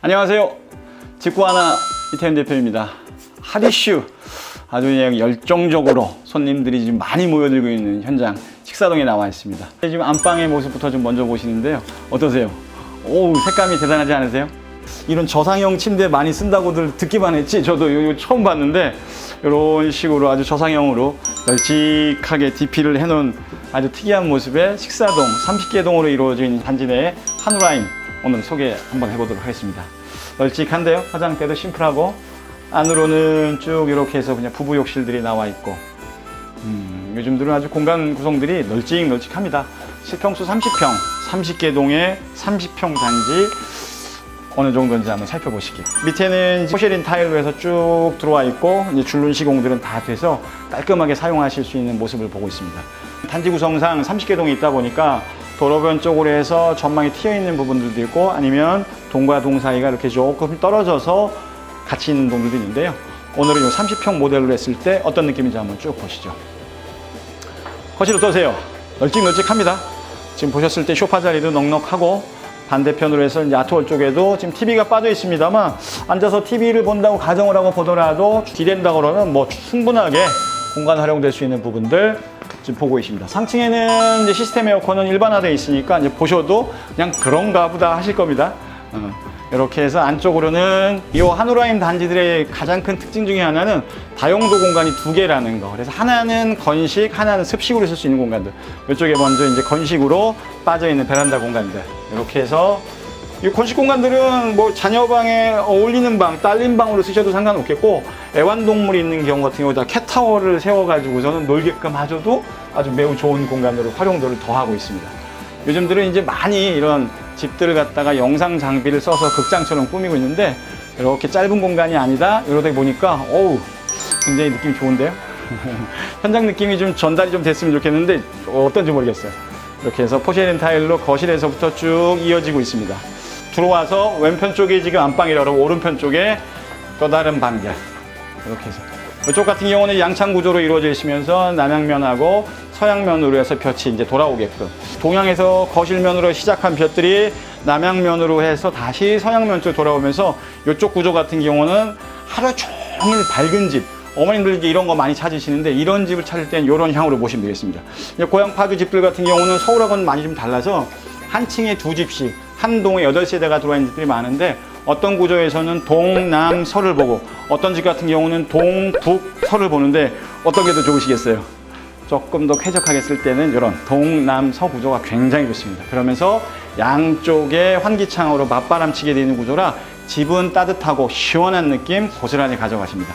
안녕하세요. 직구하나 이태현 대표입니다. 핫 이슈 아주 그냥 열정적으로 손님들이 지금 많이 모여들고 있는 현장 식사동에 나와 있습니다. 지금 안방의 모습부터 좀 먼저 보시는데요. 어떠세요? 오, 색감이 대단하지 않으세요? 이런 저상형 침대 많이 쓴다고들 듣기만 했지 저도 이거 처음 봤는데 이런 식으로 아주 저상형으로 널찍하게 DP를 해놓은 아주 특이한 모습의 식사동 30개 동으로 이루어진 단지 내의 한우라임 오늘 소개 한번 해보도록 하겠습니다. 널찍한데요. 화장대도 심플하고 안으로는 쭉 이렇게 해서 그냥 부부 욕실들이 나와 있고 요즘 들은 아주 공간 구성들이 널찍널찍합니다. 실평수 30평, 30개 동의 30평 단지 어느 정도인지 한번 살펴보시기. 밑에는 포쉐린 타일로 해서 쭉 들어와 있고 이제 줄눈 시공들은 다 돼서 깔끔하게 사용하실 수 있는 모습을 보고 있습니다. 단지 구성상 30개 동이 있다 보니까 도로변 쪽으로 해서 전망이 튀어 있는 부분들도 있고 아니면 동과 동 사이가 이렇게 조금 떨어져서 같이 있는 동들도 있는데요. 오늘은 이 30평 모델로 했을 때 어떤 느낌인지 한번 쭉 보시죠. 거실 어떠세요? 널찍널찍합니다. 지금 보셨을 때 소파 자리도 넉넉하고 반대편으로 해서 이제 아트월 쪽에도 지금 TV가 빠져 있습니다만 앉아서 TV를 본다고 가정을 하고 보더라도 기댄다고 그러면 뭐 충분하게 공간 활용될 수 있는 부분들 지금 보고 계십니다. 상층에는 이제 시스템 에어컨은 일반화되어 있으니까 이제 보셔도 그냥 그런가 보다 하실 겁니다. 이렇게 해서 안쪽으로는 이 한우라임 단지들의 가장 큰 특징 중에 하나는 다용도 공간이 두 개라는 거. 그래서 하나는 건식, 하나는 습식으로 쓸 수 있는 공간들. 이쪽에 먼저 이제 건식으로 빠져 있는 베란다 공간들. 이렇게 해서 이 건식 공간들은 뭐 자녀방에 어울리는 방, 딸린 방으로 쓰셔도 상관없겠고 애완동물이 있는 경우 같은 경우다 캣타워를 세워가지고서는 놀게끔 하셔도 아주 매우 좋은 공간으로 활용도를 더하고 있습니다. 요즘들은 이제 많이 이런 집들을 갖다가 영상 장비를 써서 극장처럼 꾸미고 있는데 이렇게 짧은 공간이 아니다 이러다 보니까 어우 굉장히 느낌이 좋은데요. 현장 느낌이 좀 전달이 좀 됐으면 좋겠는데 어떤지 모르겠어요. 이렇게 해서 포쉐린 타일로 거실에서부터 쭉 이어지고 있습니다. 들어와서 왼편 쪽에 지금 안방이라고 오른편 쪽에 또 다른 방들 이렇게 해서 이쪽 같은 경우는 양창 구조로 이루어져 있으면서 남양면하고 서양면으로 해서 볕이 이제 돌아오게끔 동양에서 거실면으로 시작한 볕들이 남양면으로 해서 다시 서양면 쪽으로 돌아오면서 이쪽 구조 같은 경우는 하루 종일 밝은 집 어머님들 이런 거 많이 찾으시는데 이런 집을 찾을 땐 이런 향으로 보시면 되겠습니다. 고향 파주 집들 같은 경우는 서울하고는 많이 좀 달라서 한 층에 두 집씩 한 동에 8세대가 들어와 있는 집들이 많은데 어떤 구조에서는 동, 남, 서를 보고 어떤 집 같은 경우는 동, 북, 서를 보는데 어떤 게 더 좋으시겠어요? 조금 더 쾌적하게 쓸 때는 이런 동, 남, 서 구조가 굉장히 좋습니다. 그러면서 양쪽에 환기창으로 맞바람치게 되는 구조라 집은 따뜻하고 시원한 느낌 고스란히 가져가십니다.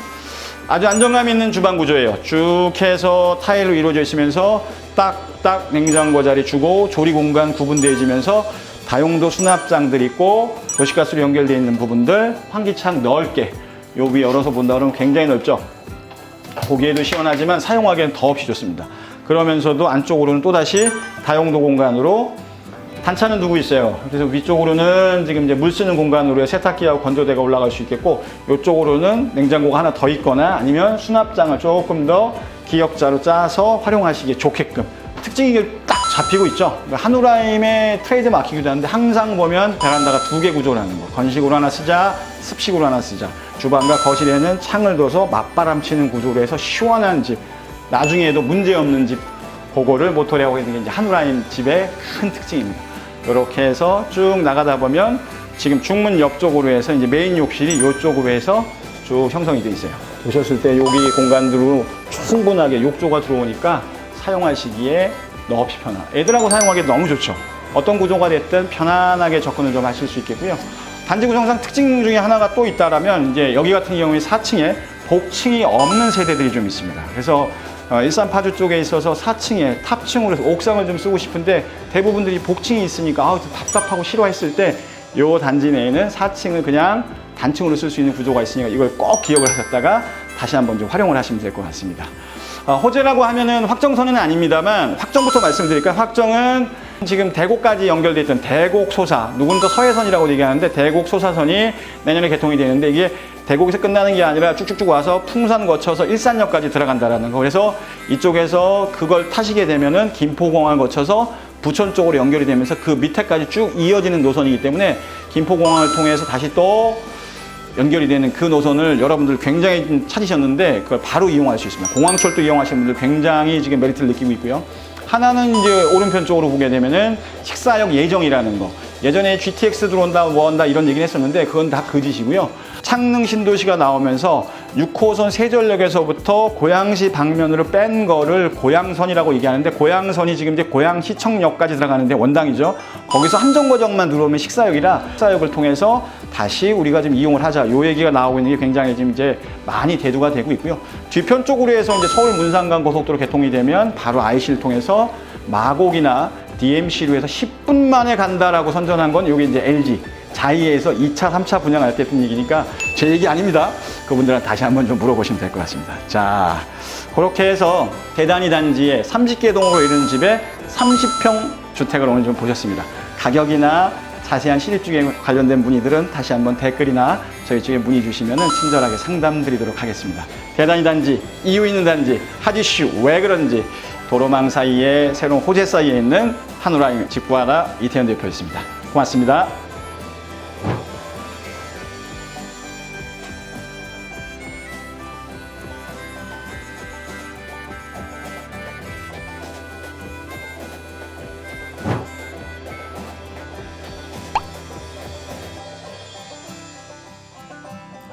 아주 안정감 있는 주방 구조예요. 쭉 해서 타일로 이루어져 있으면서 딱딱 냉장고 자리 주고 조리 공간 구분되어지면서 다용도 수납장들 있고 도시가스로 연결되어 있는 부분들 환기창 넓게 요 위 열어서 본다 그러면 굉장히 넓죠. 보기에도 시원하지만 사용하기엔 더없이 좋습니다. 그러면서도 안쪽으로는 또다시 다용도 공간으로 단차는 두고 있어요. 그래서 위쪽으로는 지금 이제 물 쓰는 공간으로 세탁기하고 건조대가 올라갈 수 있겠고 이쪽으로는 냉장고가 하나 더 있거나 아니면 수납장을 조금 더 기역자로 짜서 활용하시기에 좋게끔 특징이 딱 잡히고 있죠. 한우라임의 트레이드 마킹이기도 한데 항상 보면 베란다가 두 개 구조라는 거. 건식으로 하나 쓰자, 습식으로 하나 쓰자. 주방과 거실에는 창을 둬서 맞바람치는 구조로 해서 시원한 집, 나중에도 문제없는 집, 그거를 모토리하고 있는 게 이제 한우라임 집의 큰 특징입니다. 이렇게 해서 쭉 나가다 보면 지금 중문 옆쪽으로 해서 이제 메인 욕실이 이쪽으로 해서 쭉 형성이 되어 있어요. 보셨을 때 여기 공간으로 충분하게 욕조가 들어오니까 사용하시기에 너없이 편하고 애들하고 사용하기 너무 좋죠. 어떤 구조가 됐든 편안하게 접근을 좀 하실 수 있겠고요. 단지 구성상 특징 중에 하나가 또 있다라면 이제 여기 같은 경우에 4층에 복층이 없는 세대들이 좀 있습니다. 그래서 일산 파주 쪽에 있어서 4층에 탑층으로 해서 옥상을 좀 쓰고 싶은데 대부분들이 복층이 있으니까 답답하고 싫어했을 때 이 단지 내에는 4층을 그냥 단층으로 쓸 수 있는 구조가 있으니까 이걸 꼭 기억을 하셨다가 다시 한번 좀 활용을 하시면 될 것 같습니다. 호재라고 하면은 확정선은 아닙니다만 확정부터 말씀드릴까요? 확정은 지금 대곡까지 연결되어 있던 대곡소사, 누군 더 서해선이라고 얘기하는데 대곡소사선이 내년에 개통이 되는데 이게 대곡에서 끝나는 게 아니라 쭉쭉쭉 와서 풍산 거쳐서 일산역까지 들어간다라는 거. 그래서 이쪽에서 그걸 타시게 되면은 김포공항을 거쳐서 부천 쪽으로 연결이 되면서 그 밑에까지 쭉 이어지는 노선이기 때문에 김포공항을 통해서 다시 또 연결이 되는 그 노선을 여러분들 굉장히 좀 찾으셨는데 그걸 바로 이용할 수 있습니다. 공항철도 이용하시는 분들 굉장히 지금 메리트를 느끼고 있고요. 하나는 이제 오른편 쪽으로 보게 되면은 식사역 예정이라는 거. 예전에 GTX 들어온다, 뭐 한다 이런 얘기를 했었는데 그건 다 거짓이고요. 창릉 신도시가 나오면서 6호선 세전역에서부터 고양시 방면으로 뺀 거를 고양선이라고 얘기하는데 고양선이 지금 이제 고양시청역까지 들어가는데 원당이죠. 거기서 한정거장만 들어오면 식사역이라 식사역을 통해서 다시 우리가 지금 이용을 하자. 요 얘기가 나오고 있는 게 굉장히 지금 이제 많이 대두가 되고 있고요. 뒤편 쪽으로 해서 이제 서울 문산간 고속도로 개통이 되면 바로 IC를 통해서 마곡이나 DMC로 해서 10분 만에 간다라고 선전한 건 이게 이제 LG 자이에서 2차, 3차 분양할 때 했던 얘기니까 제 얘기 아닙니다. 그분들한테 다시 한번 좀 물어보시면 될 것 같습니다. 자, 그렇게 해서 대단위 단지에 30개 동으로 이르는 집에 30평 주택을 오늘 좀 보셨습니다. 가격이나 자세한 실입주에 관련된 문의들은 다시 한번 댓글이나 저희 쪽에 문의 주시면 친절하게 상담 드리도록 하겠습니다. 대단위 단지, 이유 있는 단지, 핫이슈 왜 그런지 도로망 사이에 새로운 호재 사이에 있는 한우라인 직구하나 이태현 대표였습니다. 고맙습니다.